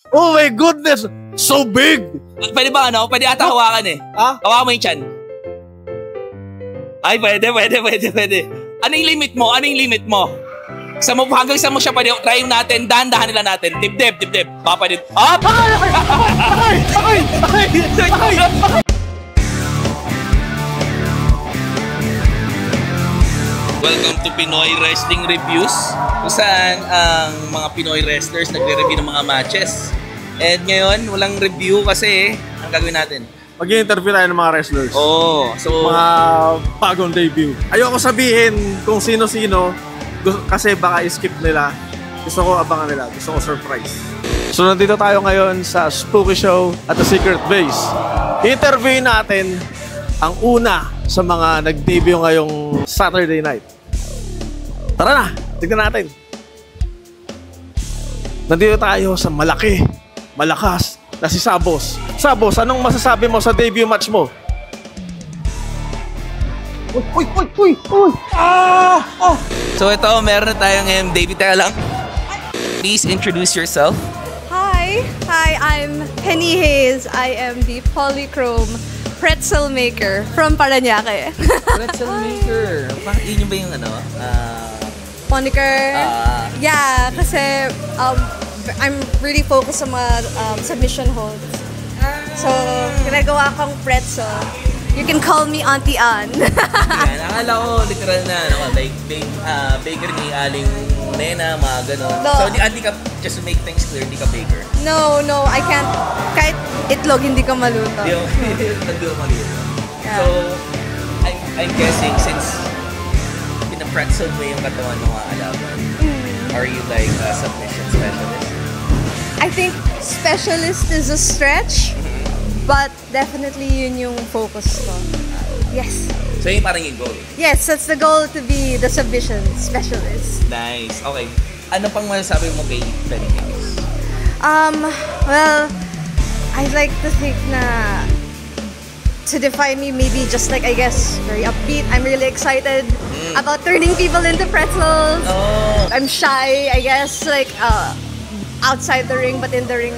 Oh my goodness! So big! Pwede ba ano? Pwede ata hawakan eh. Ha? Hawakan mo yung chan. Ay, pwede. Ano yung limit mo? Hanggang sa mo siya pwede. Try natin. Dahan-dahan nila natin. Dibdib. Baka pwede. Ay! Welcome to Pinoy Wrestling Reviews, kung saan ang mga Pinoy wrestlers nagre-review ng mga matches. And ngayon, walang review kasi ang gagawin natin. Mag-i-interview tayo ng mga wrestlers. So mga bagong debut. Ayoko sabihin kung sino-sino kasi baka i-skip nila. Gusto ko abangan nila. Gusto ko surprise. So nandito tayo ngayon sa Spooky Show at The Secret Base. I-interview natin ang una sa mga nag-debut ngayong Saturday night. Tara na, tignan natin. Nandito tayo sa malaki, malakas na si Sabos. Sabos, anong masasabi mo sa debut match mo? Uy! So ito, meron na tayo ngayon. David, tayo lang. Please introduce yourself. Hi, I'm Penny Hayes. I am the polychrome pretzel maker from Parañaque. Pretzel maker. Yun ba yung ano? Moniker. Yeah, kasi I'm really focused sa mga submission holds. So, ginagawa kong pretzel. You can call me Auntie Ann. Yan, akala ko literal na, like baker ni Aling Nena, mga gano'n. No. So, hindi ka, just to make things clear, hindi ka baker. No, I can't. Kahit itlog, hindi ko maluto. Hindi ko maluto. Yeah. So, I'm guessing, since pinapretzel mo yung katawan ng mga alaban, are you like a submission specialist? I think specialist is a stretch, but definitely yun yung focus ko. Yes. So, yun parang yung goal? Yes, that's the goal, to be the submission specialist. Nice. Okay. Ano pang masasabi mo kay Penny Hayes? Well, I'd like to think na to define me, maybe just like, I guess, very upbeat. I'm really excited about turning people into pretzels. Oh. I'm shy, I guess, like outside the ring, but in the ring,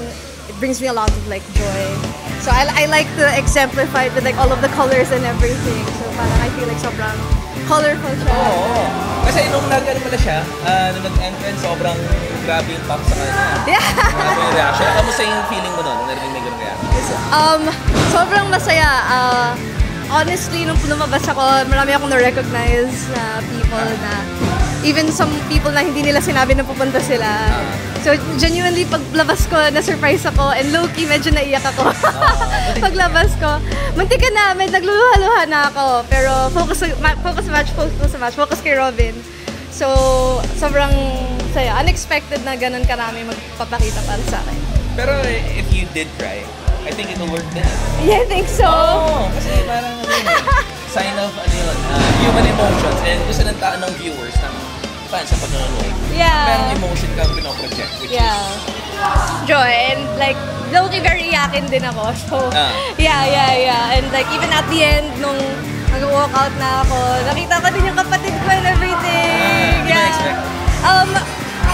it brings me a lot of like joy. So I like to exemplify it with like all of the colors and everything. So parang I feel like sobrang colorful siya. Oo. Kasi nung nag-ano pala siya, nung nag-entrance, sobrang grabe yung pop sa kanya. Yeah. Grabe yung reaction. Kamusta yung feeling mo nun? Nung narinig may ganun reaction? Sobrang masaya. Honestly, nung lumabas ako, marami akong na-recognize na people na even some people na hindi nila sinabi na pupunta sila. So, genuinely, paglabas ko, na-surprise ako, and low-key, medyo naiyak ako. Paglabas ko, muntika na, nagluluha-luha na ako. Pero focus kay Robin. So, sobrang saya. Unexpected na ganun karami magpapakita para sa akin. Pero if you did try, I think it'll work din. Yeah, I think so. Oo, kasi parang sign of human emotions, and gusto ng viewers, ng fans sa panonood. Yeah. Merong emotion kang pinoproject, which is joy, and like low-key very yakin din ako. So, yeah. And like even at the end, nung mag-walk out na ako, nakita ko din yung kapatid ko and everything. Hindi na-expect?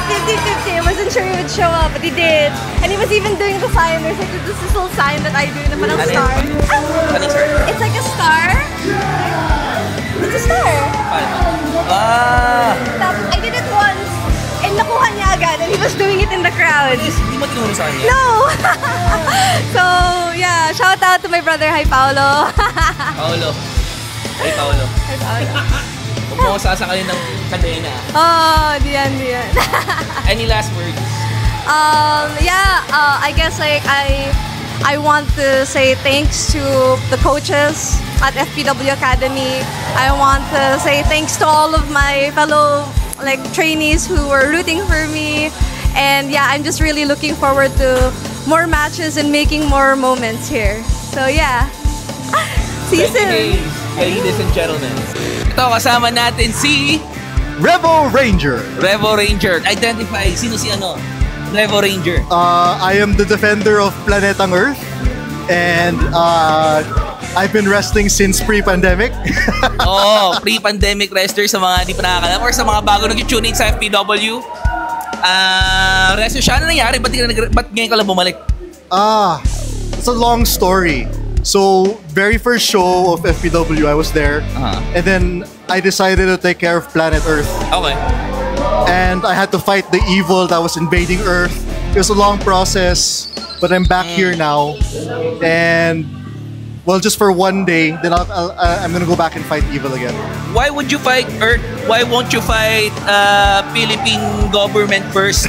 50-50. I wasn't sure he would show up, but he did. And he was even doing the sign. There's like this little sign that I do na parang star. Anong star? It's like a star. It's a star. I did it once, and nakuha niya agad, and he was doing it in the crowd. Hindi mo tinuro sa kanya? No! So, yeah, shout out to my brother. Hi, Paolo. Paolo. Hey, Paolo. Hi, Paolo. Huwag mo sasakalin ng kadena. Diyan. Any last words? I guess like I want to say thanks to the coaches at FPW Academy. I want to say thanks to all of my fellow like trainees who were rooting for me. And yeah, I'm just really looking forward to more matches and making more moments here. So yeah. See you soon. Ladies and gentlemen. Ito, kasama natin si Revo Ranger. Revo Ranger. Identify, sino si Revo Ranger. I am the defender of Planetang Earth. And I've been wrestling since pre-pandemic. Pre-pandemic wrestler sa mga hindi pa nakakalam or sa mga bago nag-tune in sa FPW. Rescue siya, ano nangyari? Ba't ngayon ka lang bumalik? It's a long story. So, very first show of FPW, I was there. And then I decided to take care of planet Earth. Okay. And I had to fight the evil that was invading Earth. It was a long process, but I'm back here now. And, well, just for one day, then I'm gonna go back and fight evil again. Why would you fight Earth? Why won't you fight Philippine government first?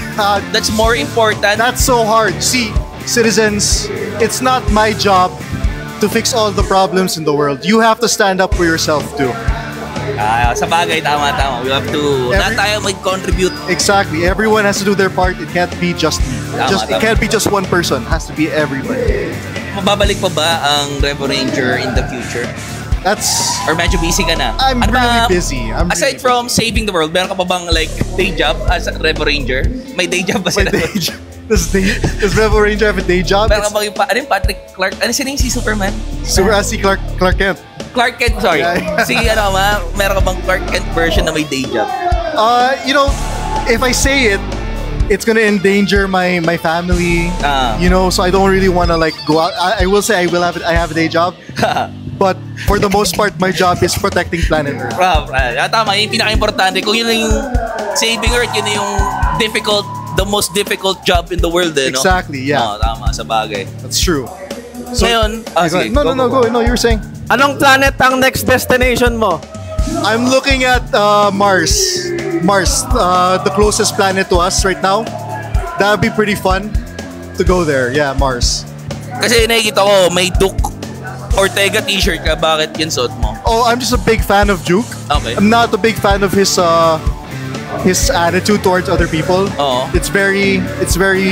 That's more important. That's so hard. See, citizens, it's not my job to fix all the problems in the world. You have to stand up for yourself too. Sa bagay, tama. We have to, lahat tayo mag-contribute. Exactly. Everyone has to do their part. It can't be just me. It can't be just one person. It has to be everybody. Mababalik pa ba ang Revo Ranger in the future? Or medyo busy ka na? I'm really busy. Aside from saving the world, meron ka pa bang like day job as a Revo Ranger? May day job ba sila? Does Revo Ranger have a day job? Meron ka bang yung Patrick Clark? Ano sila yung si Superman? Si Clark Kent. Clark Kent, sorry. Yeah. Si meron ka bang Clark Kent version na may day job? You know, if I say it, it's gonna endanger my family. You know, so I don't really want to like go out. I will say I have a day job. But for the most part, my job is protecting planet Earth. Tama, yung pinaka-importante. Kung yun yung saving Earth, yun yung the most difficult job in the world. No? Exactly, yeah. Tama, sa bagay. That's true. So, ngayon, sige, go. No, you were saying. Anong planet ang next destination mo? I'm looking at Mars. Mars, the closest planet to us right now. That would be pretty fun to go there. Yeah, Mars. Kasi nakikita ko, may Duke Ortega t-shirt ka. Bakit yun suot mo? Oh, I'm just a big fan of Duke. Okay. I'm not a big fan of his attitude towards other people. It's very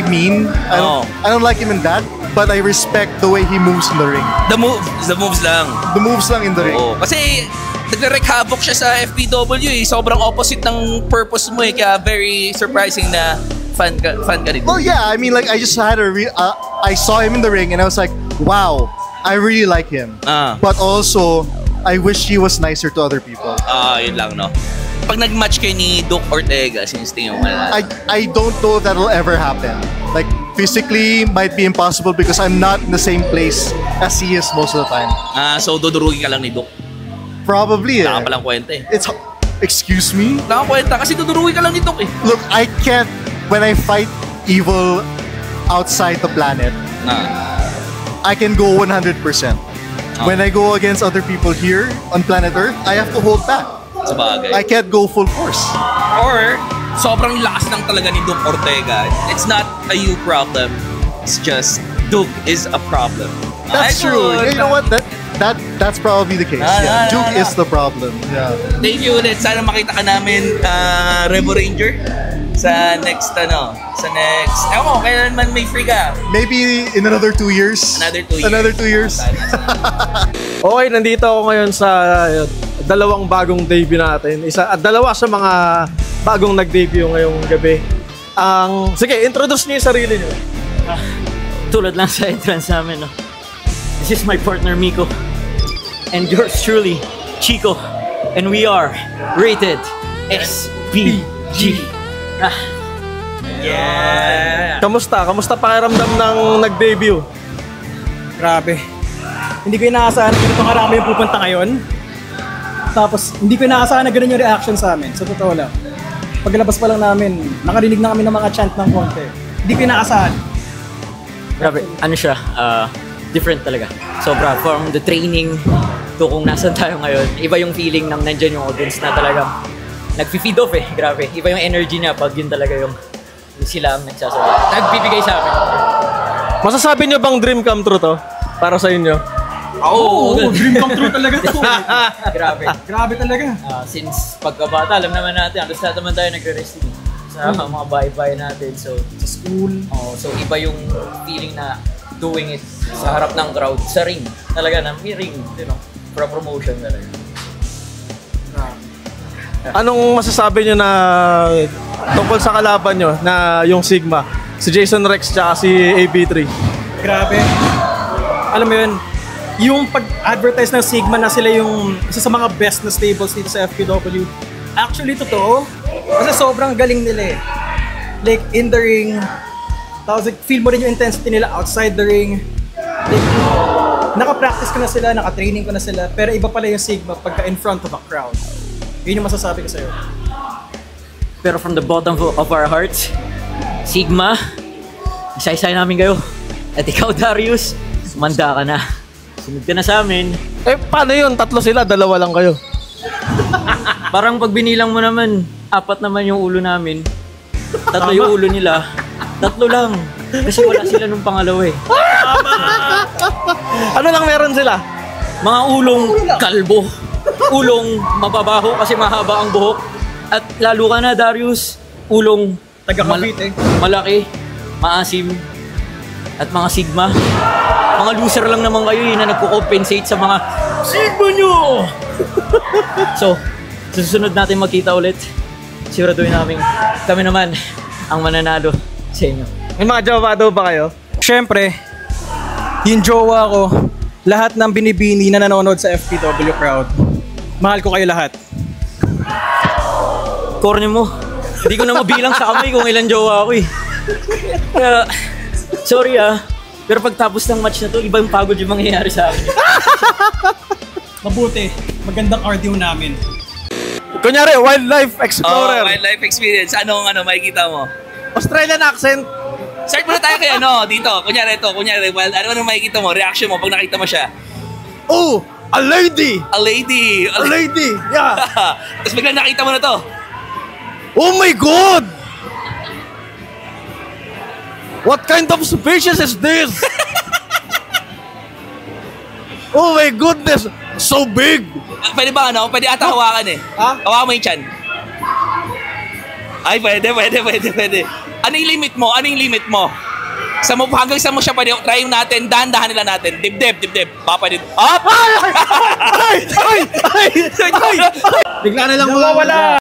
mean. I don't like him in that, but I respect the way he moves in the ring. The moves lang. The moves lang in the ring. Kasi nagre-wreak havoc siya sa FPW eh. Sobrang opposite ng purpose mo eh. Kaya very surprising na fan ka rin. Well, yeah. I mean, like I just had I saw him in the ring and I was like, wow, I really like him. But also, I wish he was nicer to other people. Yun lang, no? Pag nag-match kayo ni Duke Ortega, since tingin mo na. I don't know if that'll ever happen. Like, physically, might be impossible because I'm not in the same place as he is most of the time. So dudurugin ka lang ni Duke? Probably, Wala ka palang kwenta eh. Excuse me? Wala kang kwenta kasi dudurugin ka lang ni Duke eh. Look, I can't, when I fight evil outside the planet, I can go 100%. When I go against other people here on planet Earth, I have to hold back. Sabagay. I can't go full force. Or, sobrang lakas lang talaga ni Duke Ortega. It's not a you problem. It's just Duke is a problem. That's true. You know what? That's probably the case. Duke is the problem. Yeah. Thank you ulit. Sana makita ka namin Revo Ranger sa next ewan ko, kailan man may free ka. Maybe in another 2 years. Another 2 years. Okay, nandito ako ngayon sa dalawang bagong debut natin. Dalawa sa mga bagong nag-debut ngayong gabi. Sige, introduce niyo yung sarili niyo. Tulad lang sa entrance namin, no? This is my partner, Miko. And yours truly, Chico. And we are rated SPG. Yeah! Kamusta pakiramdam ng nag-debut? Grabe. Hindi ko inaasahan na ganito karami yung pupunta ngayon. Tapos, hindi ko inaasahan na ganun yung reaction sa amin. Sa totoo lang. Paglabas pa lang namin, nakarinig na kami ng mga chant ng konti. Hindi ko inaasahan. Grabe, ano siya, different talaga. Sobra, from the training to kung nasan tayo ngayon, iba yung feeling ng nandyan yung audience na talagang nag-feed off eh. Grabe, iba yung energy niya pag yun talaga yung sila ang nagsasabi. Nagbibigay sa amin. Masasabi niyo bang dream come true to? Para sa inyo? Dream come true talaga to. Grabe talaga. Since pagkabata, alam naman natin, halos lahat naman tayo nagre-wrestling sa mga bahay-bahay natin. So, sa school. So iba yung feeling na doing it sa harap ng crowd, sa ring. Talaga na may ring, for a promotion talaga. Anong masasabi niyo na tungkol sa kalaban niyo na yung Sigma? Si Jason Rex tsaka si AB3. Grabe. Alam mo yun, yung pag-advertise ng Sigma na sila yung isa sa mga best na stables dito sa FPW, actually totoo. Kasi sobrang galing nila eh. like in the ring, tapos like, feel mo rin yung intensity nila outside the ring. Like, naka-practice ko na sila, naka-training ko na sila, pero iba pala yung Sigma pagka in front of a crowd. Yun yung masasabi ko sa'yo. Pero from the bottom of our hearts, Sigma, isa-isa namin kayo. At ikaw, Darius, sumanda ka na. Sunod ka na sa amin. Eh, paano yun? Tatlo sila, dalawa lang kayo. Parang pag binilang mo naman, 4 naman yung ulo namin. 3 yung ulo nila. 3 lang. Kasi wala sila nung pangalawa eh. Ano lang meron sila? Mga ulong kalbo. Ulong mababaho kasi mahaba ang buhok. At lalo ka na, Darius, ulong Taga-Cavite. malaki, maasim, at mga Sigma. Mga loser lang naman kayo na nagko-compensate sa mga Sigma nyo! So, sa susunod natin magkita ulit, siguraduhin namin kami naman ang mananalo sa inyo. May mga jowa daw ba kayo? Siyempre, yung jowa ko, lahat ng binibini na nanonood sa FPW crowd, mahal ko kayo lahat. Corny mo. Hindi ko na mabilang sa kamay kung ilan jowa ako eh. Kaya, sorry pero pagtapos ng match na to, iba yung pagod yung mangyayari sa akin. Mabuti, magandang cardio namin. Kunyari, wildlife explorer. Wildlife experience. Anong makikita mo? Australian accent. Start muna tayo kay dito. Kunyari, ano makikita mo? Reaction mo pag nakita mo siya? Oh, a lady. A lady. A lady. Yeah. Tapos biglang nakita mo na to. Oh my God! What kind of species is this? Oh my goodness! So big! Pwede ba Pwede ata hawakan eh. Ha? Hawakan mo yung tiyan. Ay, pwede. Ano yung limit mo? Hanggang sa mo siya pwede. Try natin, dahan-dahan nila natin. Dibdib. Papa din. Up! Ay! Bigla na lang mawawala!